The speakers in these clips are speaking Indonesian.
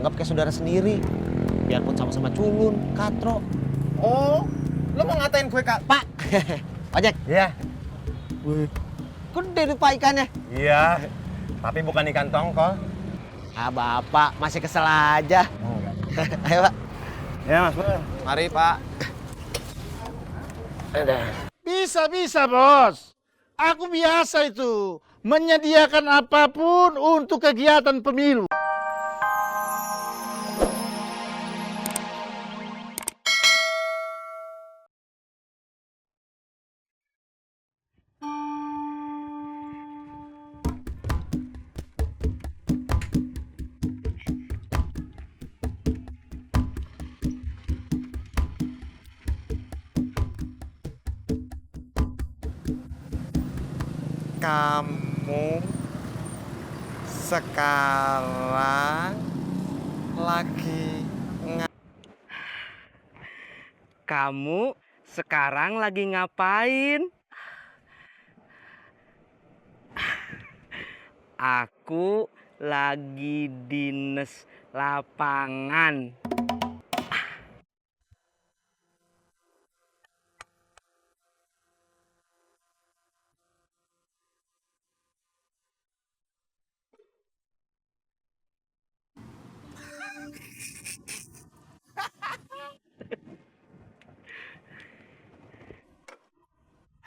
anggap kayak saudara sendiri. Biarpun sama-sama culun, katro. Oh, lo mau ngatain gue, Kak? Pak, ojek. Iya. Wih, gede tuh Pak ikannya. Iya, tapi bukan ikan tongkol. Ah, Bapak masih kesel aja. Oh, enggak. Ayo, Pak. Ya, Mas Pur. Mari, Pak. Bisa, bos. Aku biasa itu menyediakan apapun untuk kegiatan pemilu. Kamu sekarang lagi Kamu sekarang lagi ngapain? Aku lagi dinas lapangan.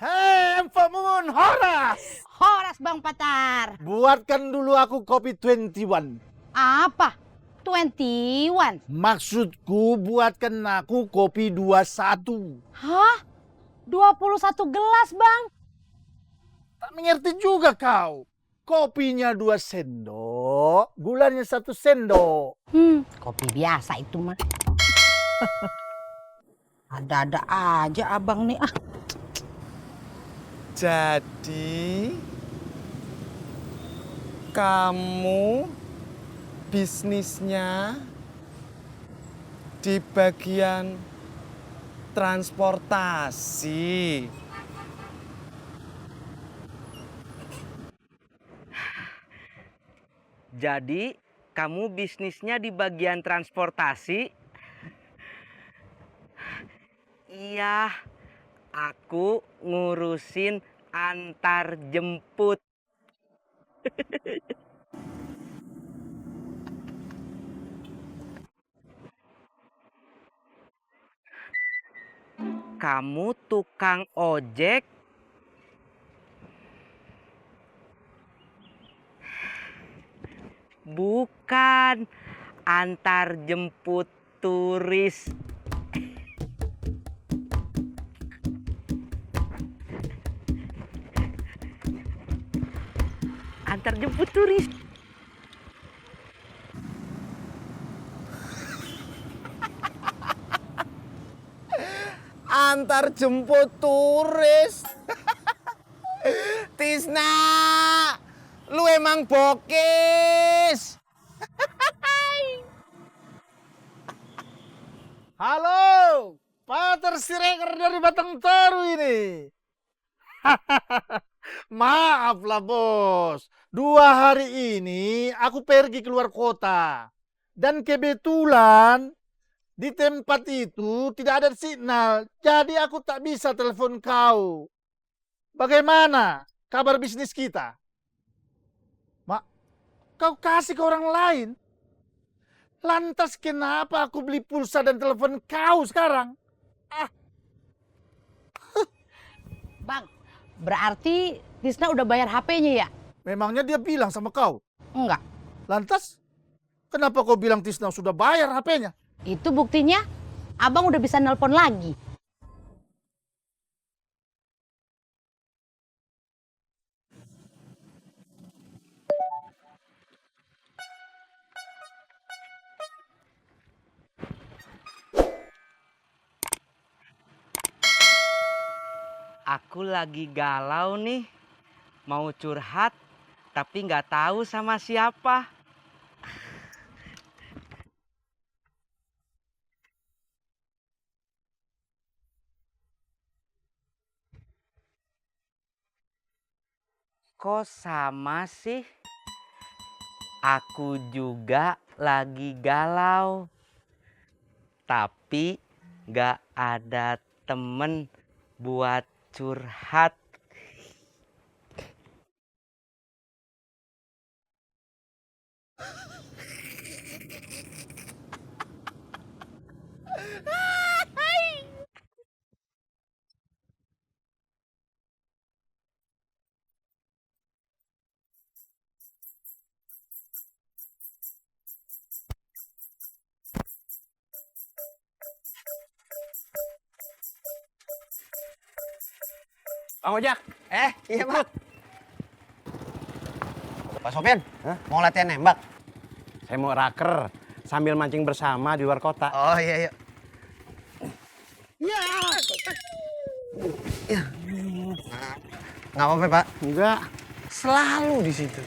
Hei, Emfamun Horas. Horas Bang Patar. Buatkan dulu aku kopi 21. Apa? 21. Maksudku buatkan aku kopi 21. Hah? 21 gelas, Bang. Tak mengerti juga kau. Kopinya 2 sendok, gulanya 1 sendok. Kopi biasa itu mah. Ada-ada aja abang nih. Jadi kamu bisnisnya di bagian transportasi. Jadi, kamu bisnisnya di bagian transportasi? Iya, aku ngurusin antar jemput. Kamu tukang ojek? Bukan, antar jemput turis. Antar jemput turis. Antar jemput turis. Tisna, lu emang bokis. Halo, Pater Siregar dari Batang Toru ini. Maaflah bos, 2 hari ini aku pergi keluar kota. Dan kebetulan di tempat itu tidak ada signal, jadi aku tak bisa telepon kau. Bagaimana kabar bisnis kita? Mak, kau kasih ke orang lain? Lantas kenapa aku beli pulsa dan telepon kau sekarang? Bang, berarti Tisna udah bayar HP-nya ya? Memangnya dia bilang sama kau? Enggak. Lantas, kenapa kau bilang Tisna sudah bayar HP-nya? Itu buktinya abang udah bisa nelpon lagi. Aku lagi galau nih. Mau curhat, tapi nggak tahu sama siapa. Kok sama sih? Aku juga lagi galau. Tapi gak ada temen buat curhat. Bang Ojak. Iya, Pak. Pak Sofyan, mau latihan nembak? Saya mau raker sambil mancing bersama di luar kota. Oh iya, iya. Ya. Nggak apa-apa, Pak. Enggak. Selalu di situ.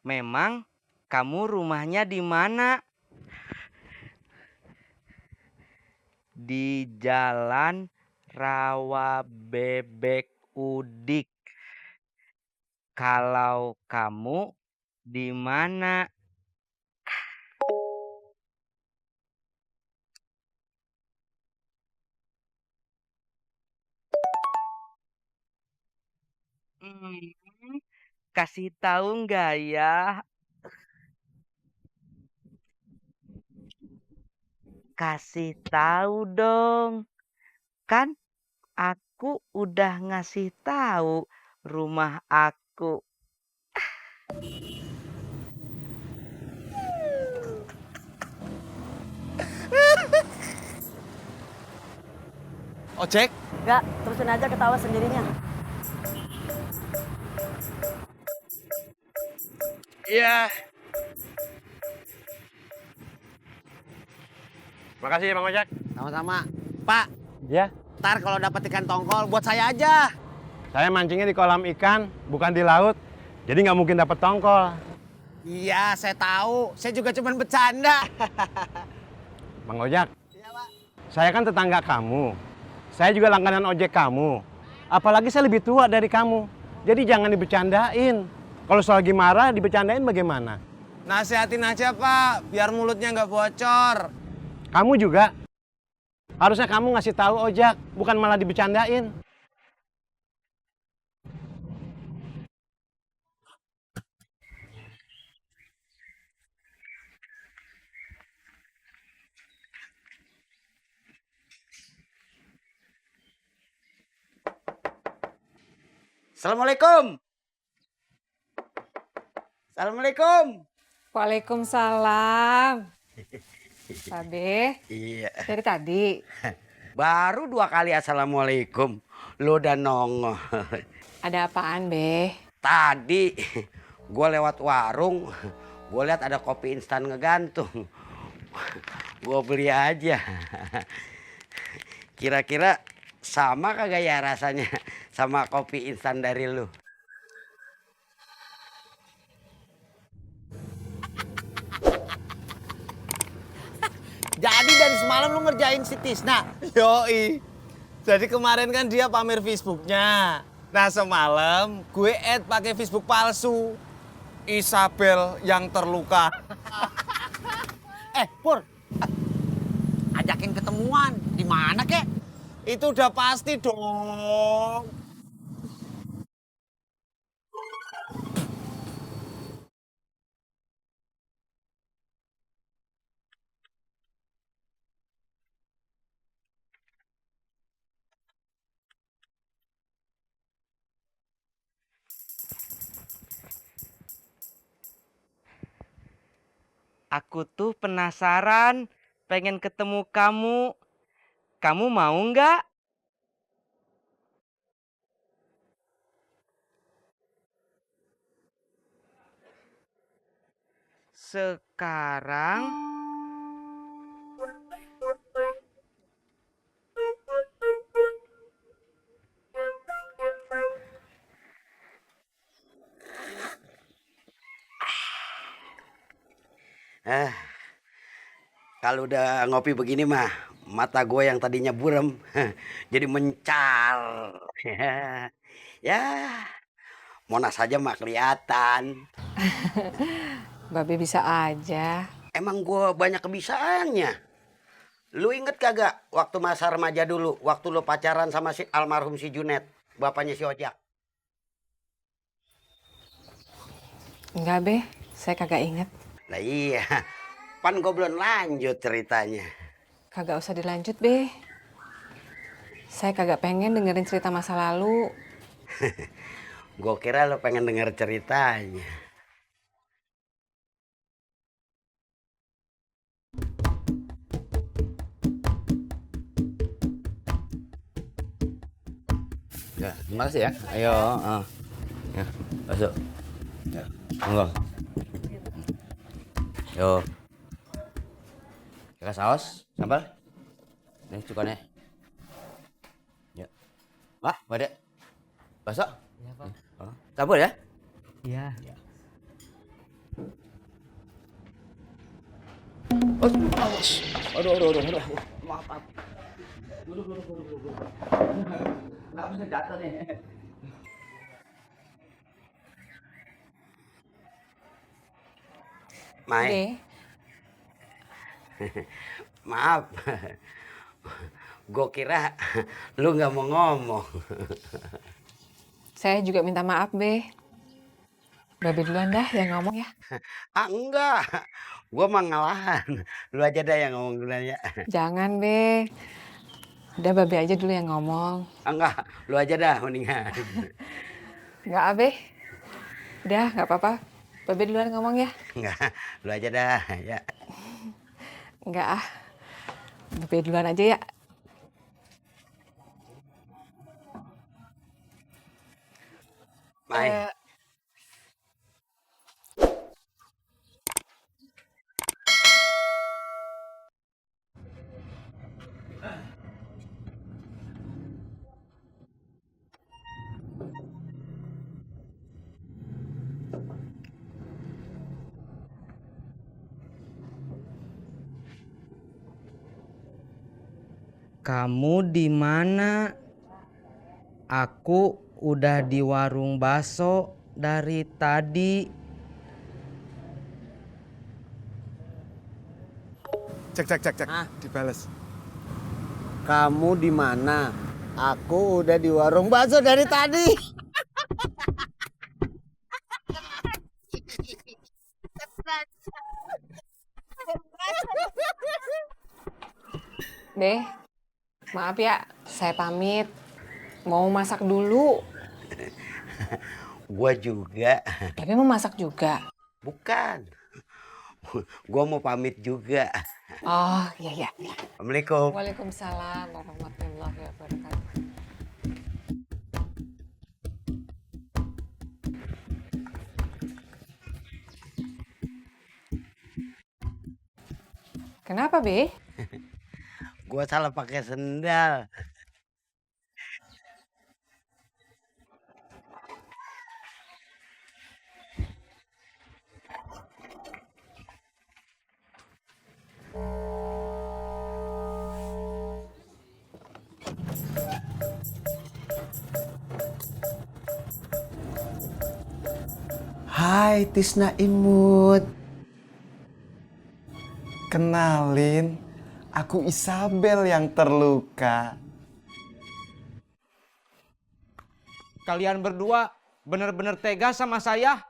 Memang kamu rumahnya di mana? Di Jalan Rawa Bebek Udik. Kalau kamu di mana? Hmm, kasih tahu nggak ya? Kasih tahu dong. Kan aku udah ngasih tahu rumah aku. Ojek. Enggak, terusin aja ketawa sendirinya. Iya. Makasih ya Bang Ojek. Sama-sama. Pak, Ya. ntar kalau dapat ikan tongkol buat saya aja. Saya mancingnya di kolam ikan, bukan di laut. Jadi nggak mungkin dapat tongkol. Iya, saya tahu. Saya juga cuma bercanda. Bang Ojek. Iya, Pak. Saya kan tetangga kamu. Saya juga langganan ojek kamu. Apalagi saya lebih tua dari kamu. Jadi jangan dibercandain. Kalau saya lagi marah, dibercandain bagaimana? Nasihatin aja, Pak, biar mulutnya nggak bocor. Kamu juga. Harusnya kamu ngasih tahu ojek, bukan malah dibercandain. Assalamualaikum. Assalamualaikum. Waalaikumsalam. Babe, Iya. dari tadi. Baru 2 kali assalamualaikum. Lo udah nongol. Ada apaan, Be? Tadi gue lewat warung, gue lihat ada kopi instan ngegantung. Gue beli aja. Kira-kira sama kagak ya rasanya sama kopi instan dari lu? Jadi dari semalam lu ngerjain si Tisna? Yoi. Jadi kemarin kan dia pamer Facebooknya. Nah semalam gue add pakai Facebook palsu. Isabel yang terluka. Pur, ajakin ketemuan. Di mana kek? Itu udah pasti dong. Aku tuh penasaran, pengen ketemu kamu. Kamu mau nggak? Sekarang Kalau udah ngopi begini mah Mata gue yang tadinya burem jadi mencar. Ya, Monas aja mah kelihatan. Babe bisa aja. Emang gue banyak kebisaannya. Lu inget kagak waktu masa remaja dulu, waktu lu pacaran sama si almarhum si Junet, bapaknya si Ojak? Enggak, Be. Saya kagak inget. Lah iya, pan gue belum lanjut ceritanya. Kagak usah dilanjut, Be. Saya kagak pengen dengerin cerita masa lalu. Gue kira lu pengen denger ceritanya. Ya, terima kasih ya. Ayo, ya, masuk. Ya, monggo. Yo. Kira saus, sambal. Nih cukannya. Ya. Wah, ada. Bakso? Iya, Pak. Oh, campur ya? Iya. Oh, awas. Aduh. Maaf. Nggak bisa jatuh nih. Mai, Be, maaf. Gue kira lu nggak mau ngomong. saya juga minta maaf, Be. Babe duluan dah yang ngomong ya. Ah enggak, gue mah ngalahan. Lu aja dah yang ngomong duluan ya. Jangan, Be. Udah Babe aja dulu yang ngomong. Ah, enggak, lu aja dah mendingan. Enggak, Be. Udah, nggak apa-apa. Babe duluan ngomong ya. Enggak, lu aja dah ya. Enggak ah. Babe duluan aja ya. Mai, Kamu di mana? Aku udah di warung bakso dari tadi. Cek. Dibales. Kamu di mana? Aku udah di warung bakso dari tadi. Be, maaf ya, saya pamit. Mau masak dulu. gue juga. Babe mau masak juga. Bukan. Gue mau pamit juga. Oh, iya. Assalamualaikum. Waalaikumsalam warahmatullahi wabarakatuh. Kenapa, Be? Gue salah pakai sendal. Hai Tisna Imut. Kenalin, aku Isabel yang terluka. Kalian berdua bener-bener tega sama saya.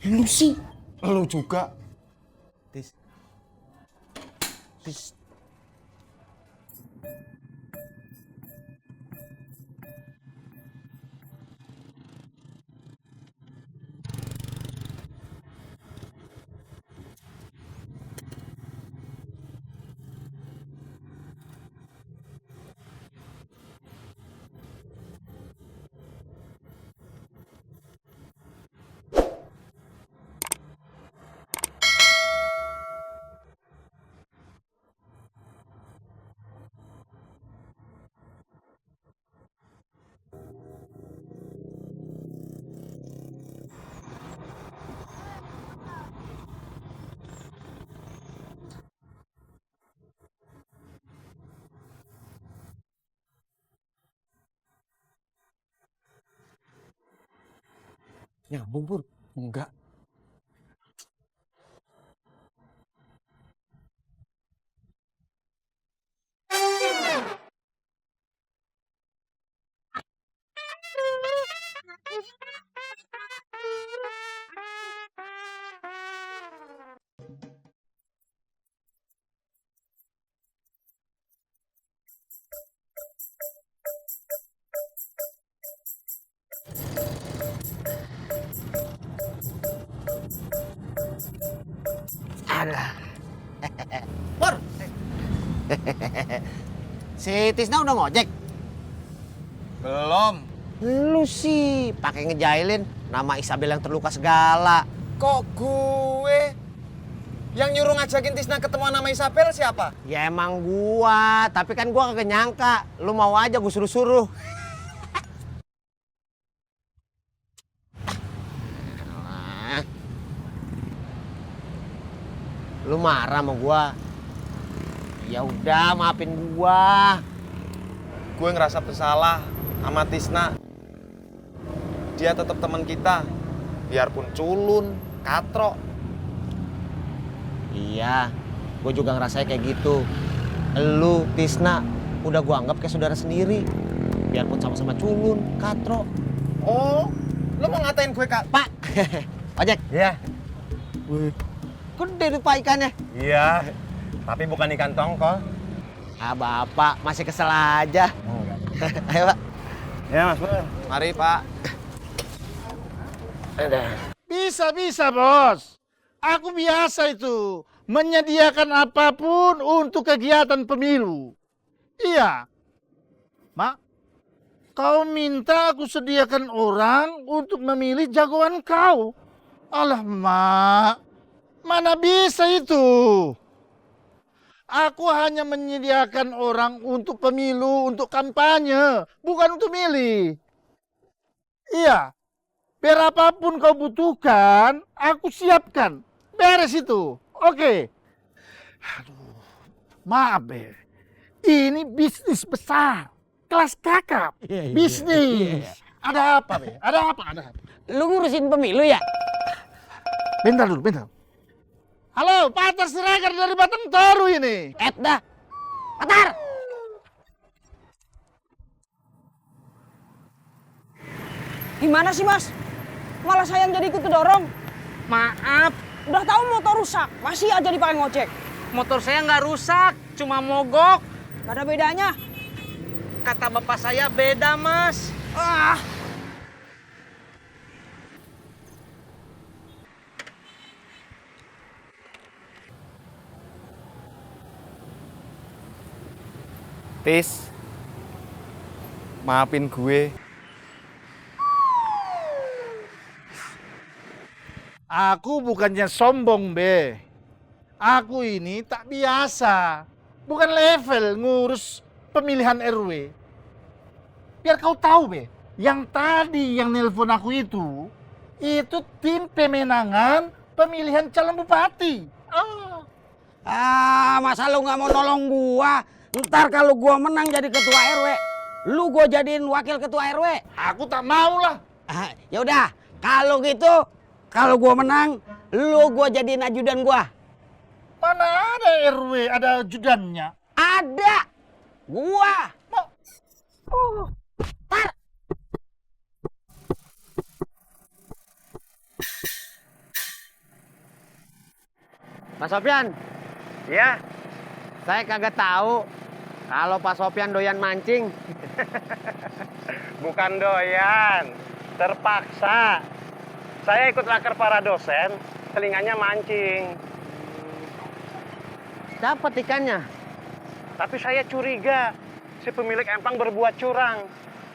Lu sih, lu juga. Tis. Nyambung, Pur. Enggak. Pur. Si Tisna udah ngojek? Belum. Lu sih pakai ngejailin nama Isabel yang terluka segala. Kok gue? Yang nyuruh ngajakin Tisna ketemuan sama Isabel siapa? Ya emang gua, tapi kan gua kagak nyangka. Lu mau aja gua suruh-suruh. Lu marah sama gua? Ya udah, maafin gua. Gue ngerasa bersalah sama Tisna. Dia tetap teman kita. Biarpun culun, katrok. Iya, gua juga ngerasa kayak gitu. Lu, Tisna, udah gua anggap kayak saudara sendiri. Biarpun sama-sama culun, katro. Oh, lu mau ngatain gue, Kak? Pak, ojek. Iya. Gede tuh Pak ikannya. Iya. Tapi bukan ikan tongkol. Ah, Bapak masih kesel aja. Enggak. Ayo, Pak. Ya, Mas Pur. Mari, Pak. Bisa, Bos. Aku biasa itu menyediakan apapun untuk kegiatan pemilu. Iya. Mak, kau minta aku sediakan orang untuk memilih jagoan kau. Alah, Mak. Mana bisa itu? Aku hanya menyediakan orang untuk pemilu, untuk kampanye, bukan untuk milih. Iya. Berapapun kau butuhkan, aku siapkan. Beres itu. Oke. Aduh, maaf, Be. Ini bisnis besar. Kelas kakap. Bisnis. Ada apa, Be? Ada apa? Lu ngurusin pemilu ya? Bentar dulu, bentar. Halo, Patar Siregar dari Batang Toru ini. Dah. Patar. Gimana sih mas? Malah saya yang jadi ikut kedorong. Maaf, udah tahu motor rusak, masih aja dipakai ngojek. Motor saya nggak rusak, cuma mogok. Gak ada bedanya. Kata bapak saya beda, Mas. Ah, Tis, maafin gue. Aku bukannya sombong, Be. Aku ini tak biasa. Bukan level ngurus pemilihan RW. Biar kau tahu, Be. Yang tadi yang nelpon aku itu tim pemenangan pemilihan calon bupati. Masa lu nggak mau nolong gua? Ntar kalau gua menang jadi ketua RW, lu gua jadiin wakil ketua RW. Aku tak mau lah. Ya udah, kalau gitu, kalau gua menang, lu gua jadiin ajudan gua. Mana ada RW, ada ajudannya. Ada, gua. Tar. Pak Sopyan. Iya. Saya kagak tahu kalau Pak Sopyan doyan mancing. Bukan doyan, terpaksa. Saya ikut raker para dosen, telinganya mancing. Dapat ikannya. Tapi saya curiga si pemilik empang berbuat curang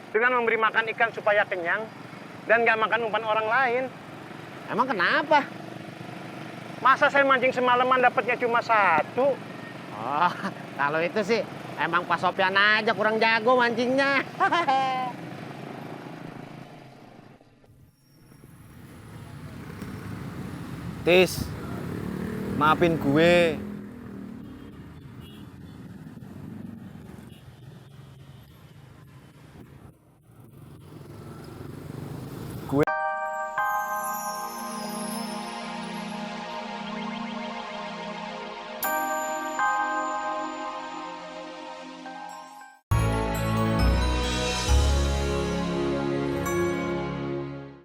dengan memberi makan ikan supaya kenyang dan nggak makan umpan orang lain. Emang kenapa? Masa saya mancing semalaman dapatnya cuma satu? Oh, kalau itu sih emang Pak Sopyan aja kurang jago mancingnya. Tis, maafin gue.